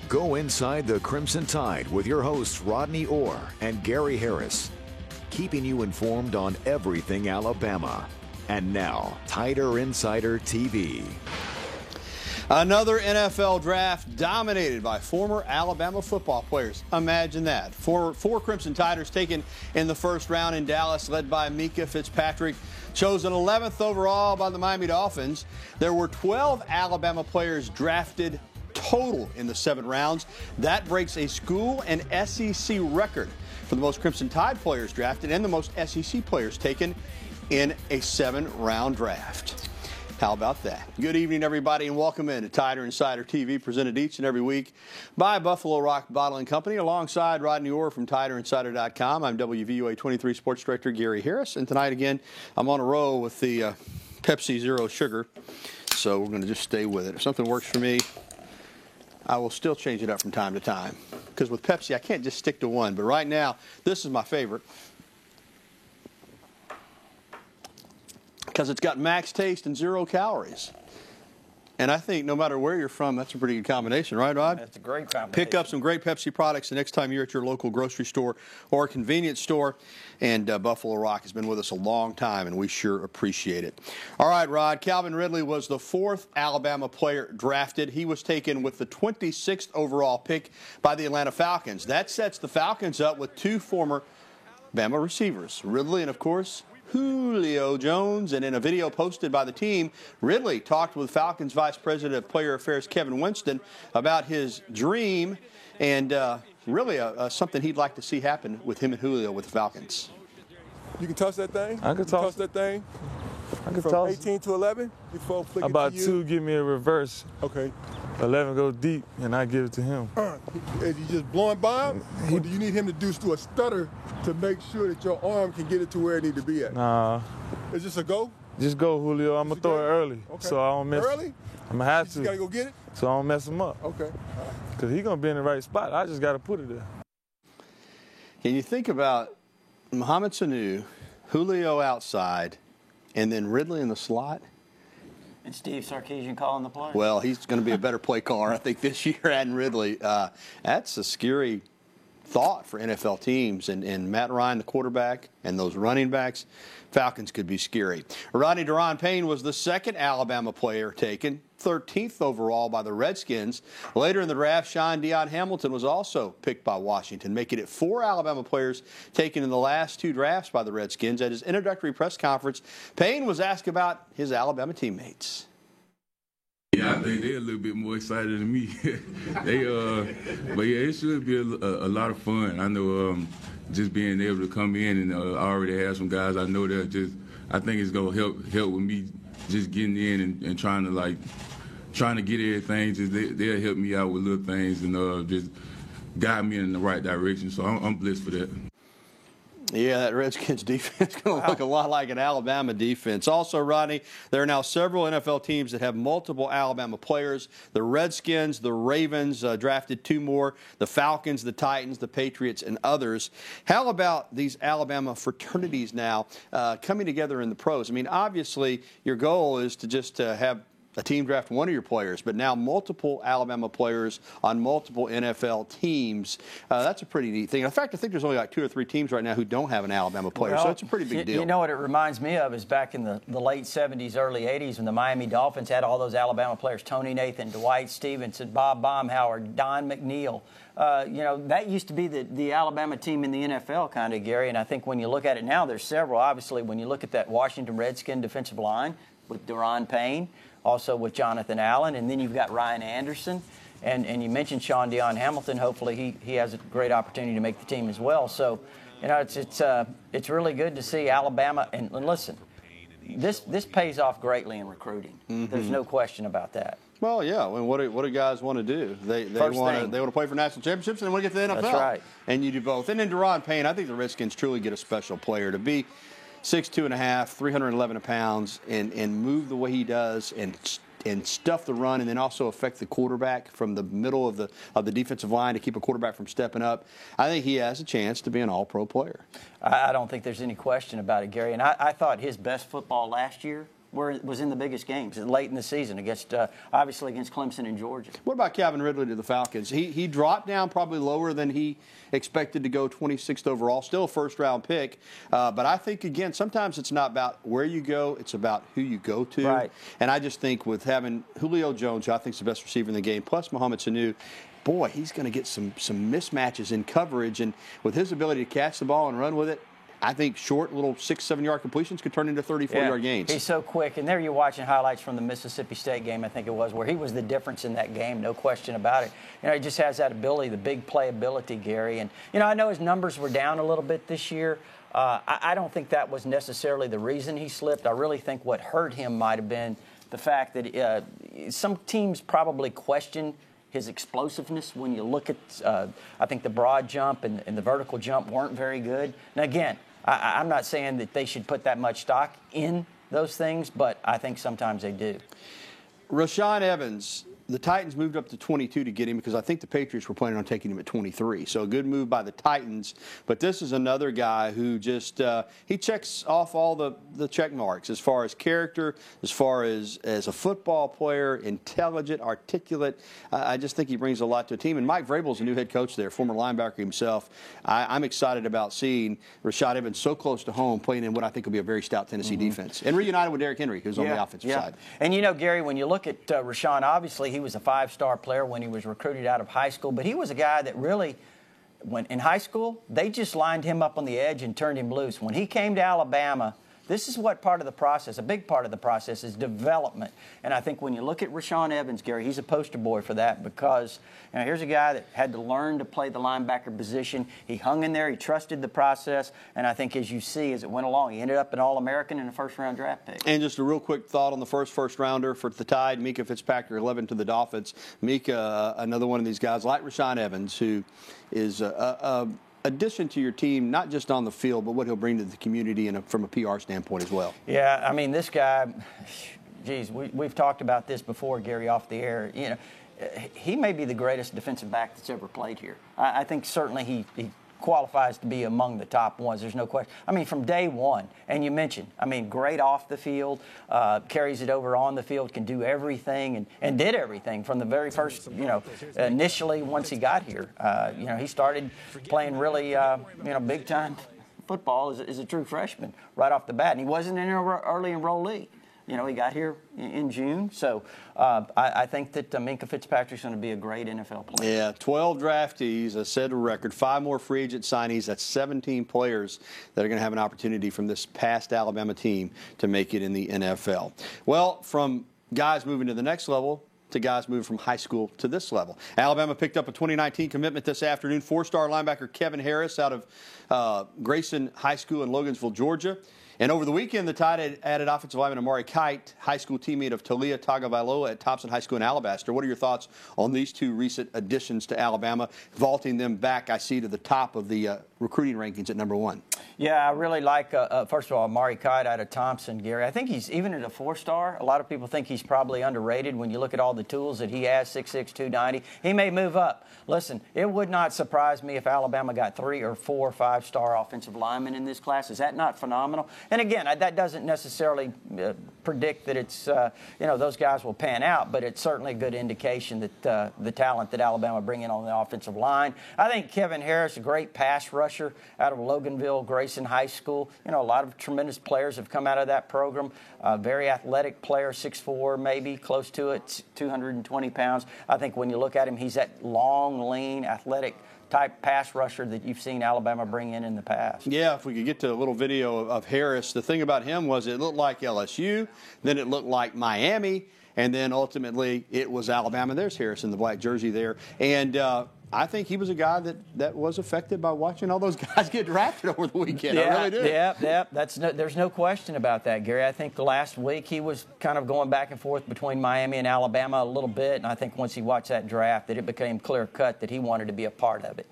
Go inside the Crimson Tide with your hosts Rodney Orr and Gary Harris, keeping you informed on everything Alabama. And now, Tider Insider TV. Another NFL draft dominated by former Alabama football players. Imagine that. Four Crimson Tiders taken in the first round in Dallas, led by Mika Fitzpatrick, chosen 11th overall by the Miami Dolphins. There were 12 Alabama players drafted total in the 7 rounds. That breaks a school and SEC record for the most Crimson Tide players drafted and the most SEC players taken in a 7-round draft. How about that? Good evening, everybody, and welcome in to Tider Insider TV, presented each and every week by Buffalo Rock Bottling Company, alongside Rodney Orr from TiderInsider.com. I'm WVUA 23 Sports Director Gary Harris, and tonight, again, I'm on a roll with the Pepsi Zero Sugar, so we're going to just stay with it. If something works for me, I will still change it up from time to time, because with Pepsi, I can't just stick to one, but right now, this is my favorite, because it's got max taste and 0 calories. And I think no matter where you're from, that's a pretty good combination, right, Rod? That's a great combination. Pick up some great Pepsi products the next time you're at your local grocery store or convenience store. And Buffalo Rock has been with us a long time, and we sure appreciate it. All right, Rod, Calvin Ridley was the 4th Alabama player drafted. He was taken with the 26th overall pick by the Atlanta Falcons. That sets the Falcons up with 2 former Bama receivers, Ridley and, of course, Julio Jones. And in a video posted by the team, Ridley talked with Falcons Vice President of Player Affairs Kevin Winston about his dream and really something he'd like to see happen with him and Julio with the Falcons. You can toss that thing? I can toss that thing? I can From toss 18 to 11? Before flick it about to you? 2, give me a reverse. Okay. 11 go deep, and I give it to him. Is he just blowing by him? Or do you need him to do a stutter to make sure that your arm can get it to where it needs to be at? Nah. Is this a go? Just go, Julio. I'm going to throw it early. Okay. So I don't mess. Early? I'm going to have You got to go get it? So I don't mess him up. Okay. Because he's going to be in the right spot. I just got to put it there. Can you think about Mohamed Sanu, Julio outside, and then Ridley in the slot? And Steve Sarkisian calling the play. Well, he's going to be a better play caller, I think, this year, adding Ridley. That's a scary thought for NFL teams. And Matt Ryan, the quarterback, and those running backs, Falcons could be scary. Rodney Daron Payne was the 2nd Alabama player taken, 13th overall by the Redskins. Later in the draft, Sean Dion Hamilton was also picked by Washington, making it 4 Alabama players taken in the last 2 drafts by the Redskins. At his introductory press conference, Payne was asked about his Alabama teammates. Yeah, I think they're a little bit more excited than me. But yeah, it should be a lot of fun. I know just being able to come in and I already have some guys I know that I think it's gonna help with me just getting in and trying to get everything. They'll help me out with little things and just guide me in the right direction. So I'm blessed for that. Yeah, that Redskins defense is going to look a lot like an Alabama defense. Also, Rodney, there are now several NFL teams that have multiple Alabama players. The Redskins, the Ravens drafted 2 more, the Falcons, the Titans, the Patriots, and others. How about these Alabama fraternities now coming together in the pros? I mean, obviously, your goal is to just have a team draft one of your players, but now multiple Alabama players on multiple NFL teams. That's a pretty neat thing. In fact, I think there's only like 2 or 3 teams right now who don't have an Alabama player, so it's a pretty big deal. You know what it reminds me of is back in the late 70s, early 80s when the Miami Dolphins had all those Alabama players, Tony Nathan, Dwight Stevenson, Bob Baumhauer, Don McNeil. That used to be the Alabama team in the NFL kind of, Gary, and I think when you look at it now, there's several. Obviously, when you look at that Washington Redskin defensive line with Daron Payne, also with Jonathan Allen, and then you've got Ryan Anderson, and you mentioned Sean Dion Hamilton. Hopefully he has a great opportunity to make the team as well. So, it's really good to see Alabama. And listen, this pays off greatly in recruiting. Mm-hmm. There's no question about that. Well, yeah. I mean, what do guys want to do? They want to play for national championships and they want to get to the NFL. That's right. And you do both. And then Daron Payne, I think the Redskins truly get a special player to be 6'2.5", 311 pounds, and move the way he does and stuff the run, and then also affect the quarterback from the middle of the defensive line to keep a quarterback from stepping up. I think he has a chance to be an all-pro player. I don't think there's any question about it, Gary. And I thought his best football last year was in the biggest games late in the season against, obviously against Clemson and Georgia. What about Calvin Ridley to the Falcons? He dropped down probably lower than he expected to go, 26th overall, still a first-round pick. But I think, again, sometimes it's not about where you go, it's about who you go to. Right. And I just think with having Julio Jones, who I think is the best receiver in the game, plus Mohamed Sanu, boy, he's going to get some mismatches in coverage. And with his ability to catch the ball and run with it, I think short, little 6-7 yard completions could turn into 34 yard gains. He's so quick. And there you're watching highlights from the Mississippi State game, I think it was, where he was the difference in that game, no question about it. He just has that ability, the big playability, Gary. And, I know his numbers were down a little bit this year. I don't think that was necessarily the reason he slipped. I really think what hurt him might have been the fact that some teams probably question his explosiveness. When you look at, I think the broad jump and the vertical jump weren't very good. Now, again, I'm not saying that they should put that much stock in those things, but I think sometimes they do. Rashaan Evans, the Titans moved up to 22 to get him because I think the Patriots were planning on taking him at 23. So a good move by the Titans. But this is another guy who just he checks off all the check marks as far as character, as far as a football player, intelligent, articulate. I just think he brings a lot to a team. And Mike Vrabel is a new head coach there, former linebacker himself. I'm excited about seeing Rashaan Evans so close to home playing in what I think will be a very stout Tennessee defense. And reunited with Derrick Henry, who's on the offensive side. And, Gary, when you look at Rashaan, obviously he was a 5-star player when he was recruited out of high school, but he was a guy that really, when in high school, they just lined him up on the edge and turned him loose. When he came to Alabama, this is what part of the process, a big part of the process, is development. And I think when you look at Rashaan Evans, Gary, he's a poster boy for that because here's a guy that had to learn to play the linebacker position. He hung in there. He trusted the process. And I think, as you see, as it went along, he ended up an All-American and a first-round draft pick. And just a real quick thought on the first-rounder for the Tide, Minkah Fitzpatrick, 11 to the Dolphins. Minkah, another one of these guys like Rashaan Evans, who is addition to your team, not just on the field, but what he'll bring to the community and from a PR standpoint as well. Yeah, I mean, this guy, geez, we've talked about this before, Gary, off the air. He may be the greatest defensive back that's ever played here. I think certainly he qualifies to be among the top ones. There's no question. I mean, from day one, and you mentioned, great off the field, carries it over on the field, can do everything, and did everything from the very first, initially once he got here. He started playing really, big-time football as a true freshman right off the bat, and he wasn't an early enrollee. He got here in June. So I think that Minkah Fitzpatrick's going to be a great NFL player. Yeah, 12 draftees, I said a record, 5 more free agent signees. That's 17 players that are going to have an opportunity from this past Alabama team to make it in the NFL. Well, from guys moving to the next level to guys moving from high school to this level. Alabama picked up a 2019 commitment this afternoon. 4-star linebacker Kevin Harris out of Grayson High School in Loganville, Georgia. And over the weekend, the Tide added offensive lineman Amari Kite, high school teammate of Talia Tagovailoa at Thompson High School in Alabaster. What are your thoughts on these two recent additions to Alabama, vaulting them back, I see, to the top of the recruiting rankings at number 1? Yeah, I really like, first of all, Amari Kite out of Thompson, Gary. I think he's, even at a 4-star, a lot of people think he's probably underrated when you look at all the tools that he has, 6'6", 290. He may move up. Listen, it would not surprise me if Alabama got 3 or 4 5-star offensive linemen in this class. Is that not phenomenal? And again, that doesn't necessarily predict that it's, those guys will pan out, but it's certainly a good indication that the talent that Alabama bring in on the offensive line. I think Kevin Harris, a great pass rusher out of Loganville, Grayson High School. A lot of tremendous players have come out of that program. Very athletic player, 6'4", maybe, close to it, 220 pounds. I think when you look at him, he's that long, lean, athletic type pass rusher that you've seen Alabama bring in the past. Yeah, if we could get to a little video of Harris. The thing about him was it looked like LSU, then it looked like Miami, and then ultimately it was Alabama. There's Harris in the black jersey there. And I think he was a guy that was affected by watching all those guys get drafted over the weekend. Yeah, I really do. Yeah. There's no question about that, Gary. I think last week he was kind of going back and forth between Miami and Alabama a little bit, and I think once he watched that draft that it became clear-cut that he wanted to be a part of it.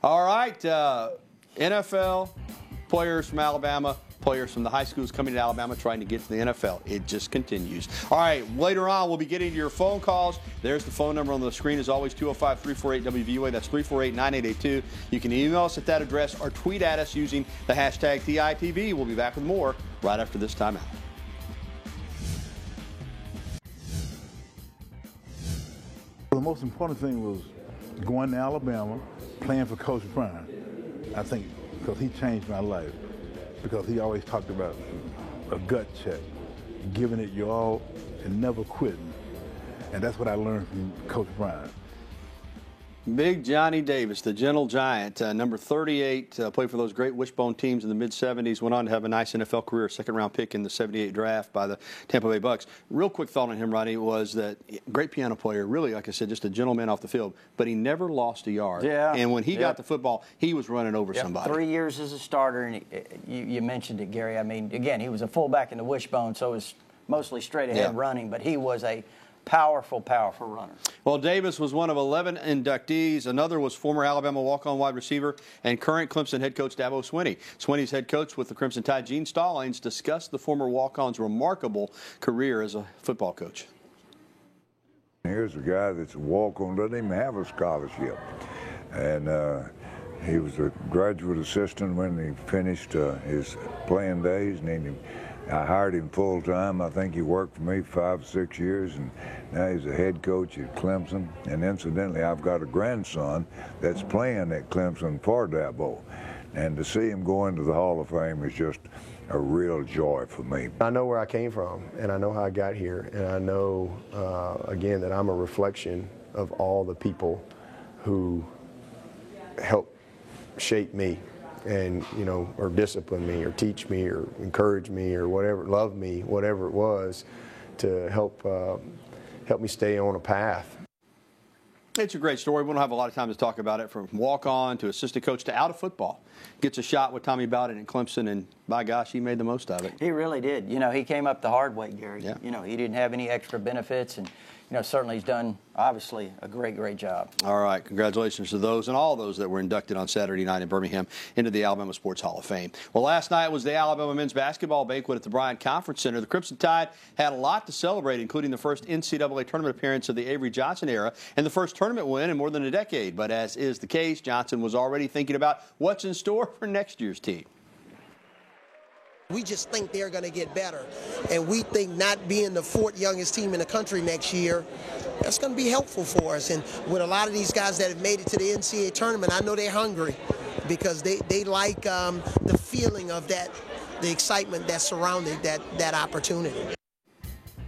All right, NFL players from Alabama, players from the high schools coming to Alabama trying to get to the NFL. It just continues. All right, later on we'll be getting to your phone calls. There's the phone number on the screen as always, 205-348-WVUA. That's 348-9882. You can email us at that address or tweet at us using the hashtag TITV. We'll be back with more right after this timeout. The most important thing was going to Alabama, playing for Coach Prime. I think because he changed my life, because he always talked about a gut check, giving it your all and never quitting. And that's what I learned from Coach Prime. Big Johnny Davis, the gentle giant, number 38, played for those great wishbone teams in the mid-'70s, went on to have a nice NFL career, second-round pick in the '78 draft by the Tampa Bay Bucks. Real quick thought on him, Rodney, was that great piano player, really, like I said, just a gentleman off the field, but he never lost a yard. Yeah. And when he got the football, he was running over somebody. 3 years as a starter, and you mentioned it, Gary. I mean, again, he was a fullback in the wishbone, so it was mostly straight-ahead running, but he was a powerful runner. Well, Davis was one of 11 inductees. Another was former Alabama walk-on wide receiver and current Clemson head coach Dabo Swinney. Swinney's head coach with the Crimson Tide, Gene Stallings, discussed the former walk-on's remarkable career as a football coach. Here's a guy that's a walk-on, doesn't even have a scholarship. And he was a graduate assistant when he finished his playing days, and then I hired him full-time. I think he worked for me 5 or 6 years, and now he's a head coach at Clemson. And incidentally, I've got a grandson that's playing at Clemson for Dabo. And to see him go into the Hall of Fame is just a real joy for me. I know where I came from, and I know how I got here, and I know, again, that I'm a reflection of all the people who helped shape me and, you know, or discipline me or teach me or encourage me or whatever, love me, whatever it was, to help me stay on a path. It's a great story. We don't have a lot of time to talk about it, from walk-on to assistant coach to out of football. Gets a shot with Tommy Bowden in Clemson, and by gosh, he made the most of it. He really did. You know, he came up the hard way, Gary. Yeah. You know, he didn't have any extra benefits, and, you know, certainly he's done, obviously, a great job. All right. Congratulations to those and all those that were inducted on Saturday night in Birmingham into the Alabama Sports Hall of Fame. Well, last night was the Alabama men's basketball banquet at the Bryant Conference Center. The Crimson Tide had a lot to celebrate, including the first NCAA tournament appearance of the Avery Johnson era and the first tournament win in more than a decade. But as is the case, Johnson was already thinking about what's in store for next year's team. We just think they're going to get better, and we think not being the 4th youngest team in the country next year, that's going to be helpful for us. And with a lot of these guys that have made it to the NCAA tournament, I know they're hungry because they like the feeling of that, the excitement that surrounded that opportunity.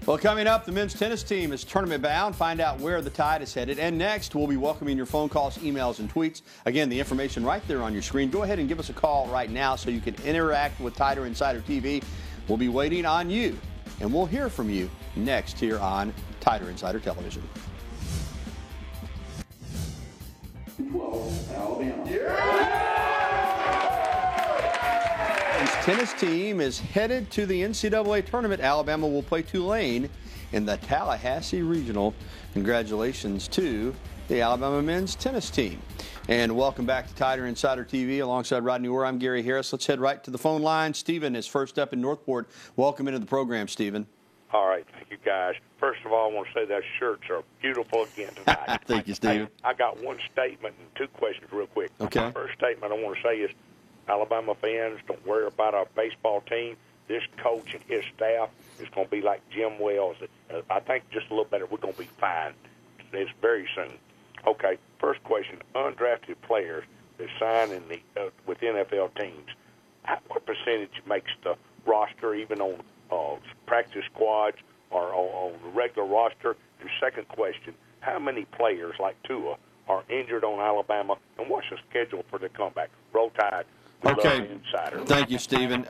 Well, coming up, the men's tennis team is tournament bound. Find out where the Tide is headed. And next, we'll be welcoming your phone calls, emails, and tweets. Again, the information right there on your screen. Go ahead and give us a call right now so you can interact with Tider Insider TV. We'll be waiting on you, and we'll hear from you next here on Tider Insider Television. Tennis team is headed to the NCAA tournament. Alabama will play Tulane in the Tallahassee Regional. Congratulations to the Alabama men's tennis team. And welcome back to Tider Insider TV alongside Rodney Orr. I'm Gary Harris. Let's head right to the phone line. Stephen is first up in Northport. Welcome into the program, Stephen. All right. Thank you, guys. First of all, I want to say those shirts are beautiful again tonight. Thank you, Stephen. I got one statement and 2 questions real quick. Okay. My first statement I want to say is, Alabama fans, don't worry about our baseball team. This coach and his staff is going to be like Jim Wells. I think just a little better. We're going to be fine. It's very soon. Okay, first question. Undrafted players that sign in the with NFL teams, what percentage makes the roster, even on practice squads or on the regular roster? And second question, how many players like Tua are injured on Alabama, and what's the schedule for the comeback? Roll Tide. Okay. Thank you, Stephen.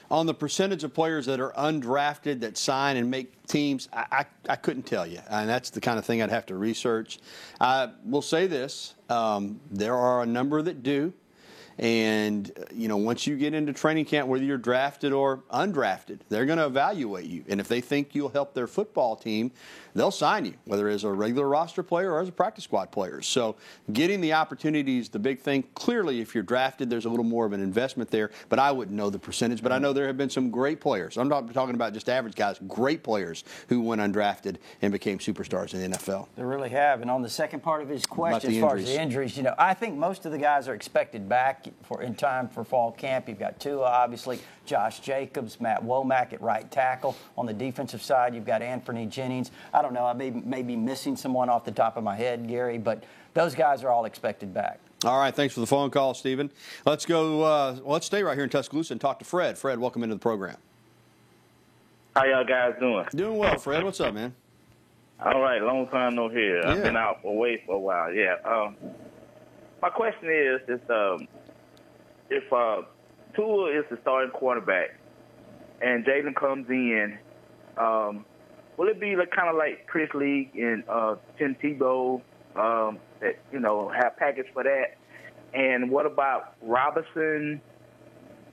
On the percentage of players that are undrafted that sign and make teams, I couldn't tell you. And that's the kind of thing I'd have to research. We'll say this. There are a number that do. And, you know, once you get into training camp, whether you're drafted or undrafted, they're going to evaluate you. And if they think you'll help their football team, they'll sign you, whether as a regular roster player or as a practice squad player. So getting the opportunity is the big thing. Clearly, if you're drafted, there's a little more of an investment there. But I wouldn't know the percentage. But I know there have been some great players. I'm not talking about just average guys, great players who went undrafted and became superstars in the NFL. They really have. And on the second part of his question, as far as the injuries, you know, I think most of the guys are expected back. back in time for fall camp. You've got Tua, obviously, Josh Jacobs, Matt Womack at right tackle. On the defensive side, you've got Anthony Jennings. I don't know, I may be missing someone off the top of my head, Gary, but those guys are all expected back. All right, thanks for the phone call, Stephen. Let's go. Let's stay right here in Tuscaloosa and talk to Fred. Fred, welcome into the program. How y'all guys doing? Doing well, Fred. What's up, man? All right, long time no hear. Yeah. I've been out away for a while. Yeah. My question is if Tua is the starting quarterback and Jalen comes in, will it be kind of like Chris League and Tim Tebow that have package for that? And what about Robinson,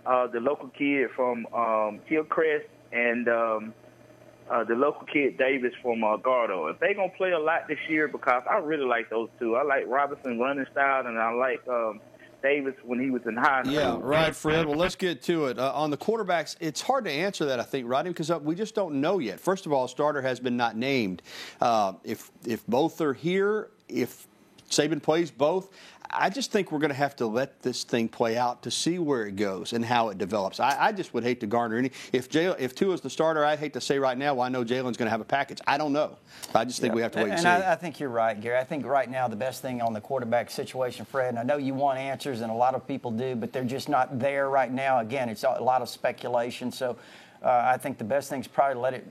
the local kid from Hillcrest, and the local kid Davis from Gardo? If they're going to play a lot this year, because I really like those two. I like Robinson running style, and I like Davis when he was in high school. Yeah, right, Fred. Well, let's get to it. On the quarterbacks, it's hard to answer that, I think, Rodney, because we just don't know yet. First of all, a starter has been not named. If both are here, if Saban plays both, I just think we're going to have to let this thing play out to see where it goes and how it develops. I just would hate to garner any. If Tua is the starter, I'd hate to say right now, well, I know Jalen's going to have a package. I don't know. I just think we have to wait and see. I think you're right, Gary. I think right now the best thing on the quarterback situation, Fred, and I know you want answers, and a lot of people do, but they're just not there right now. Again, it's a lot of speculation. So I think the best thing is probably to let it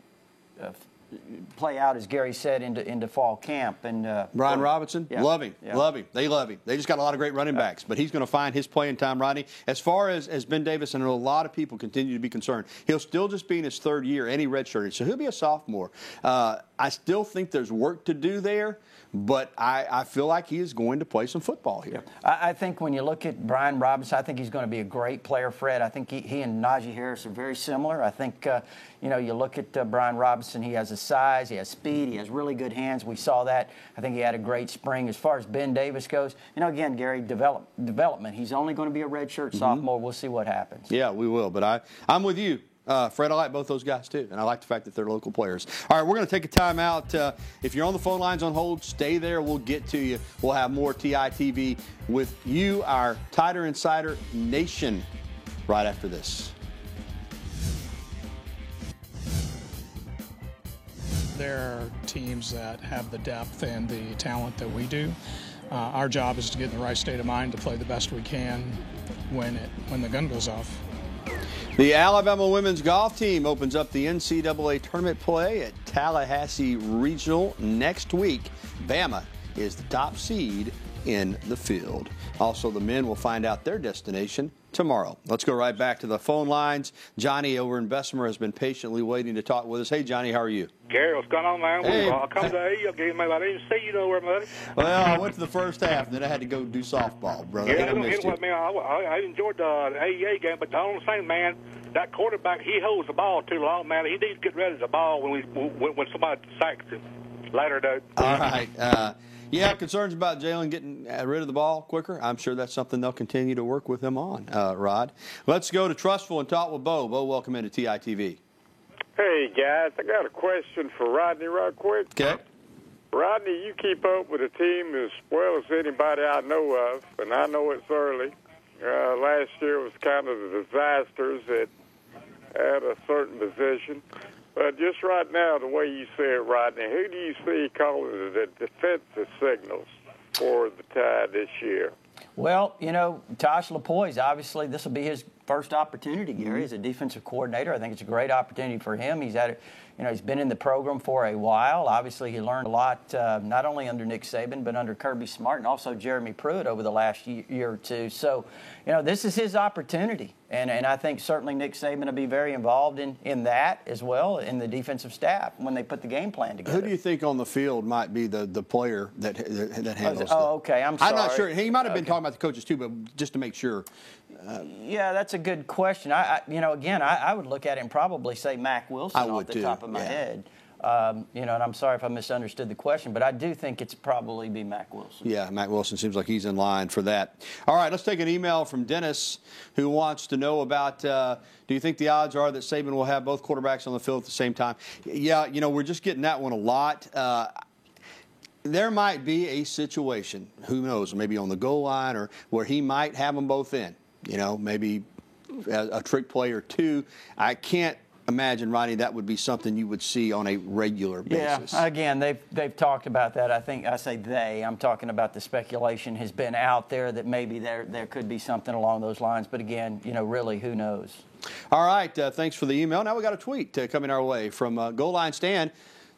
play out, as Gary said, into fall camp. And Brian Robinson, love him. Yeah. Love him. They love him. They just got a lot of great running backs, but he's going to find his playing time, Rodney. As far as Ben Davis, I know a lot of people continue to be concerned. He'll still just be in his third year, and he redshirted, so he'll be a sophomore. I still think there's work to do there, but I feel like he is going to play some football here. I think when you look at Brian Robinson, I think he's going to be a great player, Fred. I think he and Najee Harris are very similar. I think, you look at Brian Robinson, he has the size, he has speed, he has really good hands. We saw that. I think he had a great spring. As far as Ben Davis goes, again, Gary, development. He's only going to be a redshirt sophomore. We'll see what happens. Yeah, we will. But I'm with you. Fred, I like both those guys, too, and I like the fact that they're local players. All right, we're going to take a time out. If you're on the phone lines on hold, stay there. We'll get to you. We'll have more TITV with you, our Tider Insider Nation, right after this. There are teams that have the depth and the talent that we do. Our job is to get in the right state of mind to play the best we can when the gun goes off. The Alabama women's golf team opens up the NCAA tournament play at Tallahassee Regional next week. Bama is the top seed in the field. Also, the men will find out their destination tomorrow. Let's go right back to the phone lines. Johnny over in Bessemer has been patiently waiting to talk with us. Hey, Johnny, how are you? Gary, what's going on, man? Hey. Well, I come to AEA game, man. I didn't see you nowhere, buddy. Well, I went to the first half, and then I had to go do softball, brother. Yeah, I missed you. man, I enjoyed the AEA game, but the only thing, man, that quarterback, he holds the ball too long, man. He needs to get rid of the ball when somebody sacks him. Later, dude. All right. You have concerns about Jalen getting rid of the ball quicker? I'm sure that's something they'll continue to work with him on, Rod. Let's go to Trustful and talk with Bo. Bo, welcome into TITV. Hey, guys. I got a question for Rodney real quick. Okay. Rodney, you keep up with the team as well as anybody I know of, and I know it's early. Last year was kind of the disasters at a certain position. But just right now, the way you say it, Rodney, who do you see calling the defensive signals for the Tide this year? Well, Tosh Lapoise, obviously this will be his first opportunity, Gary, as a defensive coordinator. I think it's a great opportunity for him. He's had he's been in the program for a while. Obviously, he learned a lot, not only under Nick Saban, but under Kirby Smart and also Jeremy Pruitt over the last year or two. So, this is his opportunity. And I think certainly Nick Saban will be very involved in that as well, in the defensive staff when they put the game plan together. Who do you think on the field might be the player that handles okay. I'm sorry. I'm not sure. He might have been talking about the coaches too, but just to make sure. Yeah, that's a good question. I would look at it and probably say Mack Wilson off the top of my head. And I'm sorry if I misunderstood the question, but I do think it's probably be Mack Wilson. Yeah, Mack Wilson seems like he's in line for that. All right, let's take an email from Dennis who wants to know about, do you think the odds are that Saban will have both quarterbacks on the field at the same time? Yeah, we're just getting that one a lot. there might be a situation, who knows, maybe on the goal line or where he might have them both in. You know, maybe a trick play or two. I can't imagine, Ronnie, that would be something you would see on a regular basis. Yeah, again, they've talked about that. I'm talking about the speculation has been out there that maybe there could be something along those lines. But again, you know, really, who knows? All right, thanks for the email. Now we got a tweet coming our way from Goal Line Stan.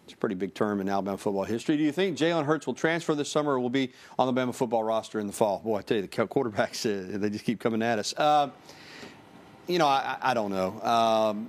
It's a pretty big term in Alabama football history. Do you think Jalen Hurts will transfer this summer or will be on the Alabama football roster in the fall? Boy, I tell you, the quarterbacks, they just keep coming at us. You know, I don't know.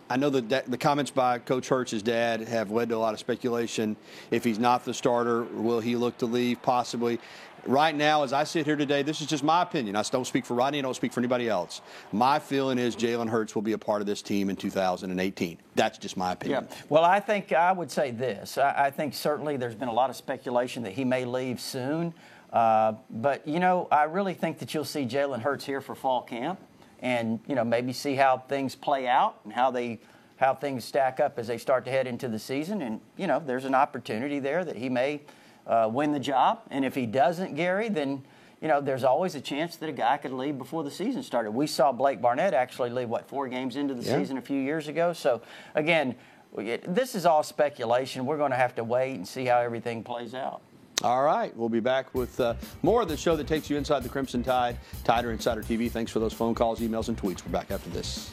I know that the comments by Coach Hurts' dad have led to a lot of speculation. If he's not the starter, will he look to leave? Possibly. Right now, as I sit here today, this is just my opinion. I don't speak for Rodney. I don't speak for anybody else. My feeling is Jalen Hurts will be a part of this team in 2018. That's just my opinion. Yeah. Well, I would say this. I think certainly there's been a lot of speculation that he may leave soon. But, you know, I really think that you'll see Jalen Hurts here for fall camp and, you know, maybe see how things play out and how things stack up as they start to head into the season. And, you know, there's an opportunity there that he may win the job. And if he doesn't, Gary, then, you know, there's always a chance that a guy could leave before the season started. We saw Blake Barnett actually leave, 4 games into the season a few years ago. So, again, this is all speculation. We're going to have to wait and see how everything plays out. All right. We'll be back with more of the show that takes you inside the Crimson Tide, Tider Insider TV. Thanks for those phone calls, emails, and tweets. We're back after this.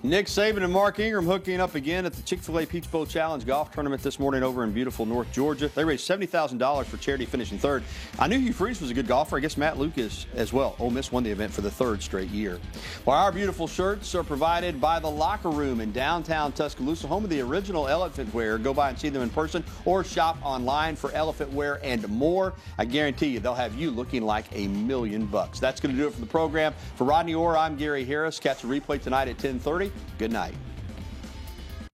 Nick Saban and Mark Ingram hooking up again at the Chick-fil-A Peach Bowl Challenge golf tournament this morning over in beautiful North Georgia. They raised $70,000 for charity, finishing third. I knew Hugh Freeze was a good golfer. I guess Matt Luke is as well. Ole Miss won the event for the 3rd straight year. Well, our beautiful shirts are provided by the Locker Room in downtown Tuscaloosa, home of the original Elephant Wear. Go by and see them in person or shop online for Elephant Wear and more. I guarantee you they'll have you looking like $1 million. That's going to do it for the program. For Rodney Orr, I'm Gary Harris. Catch a replay tonight at 10:30. Good night.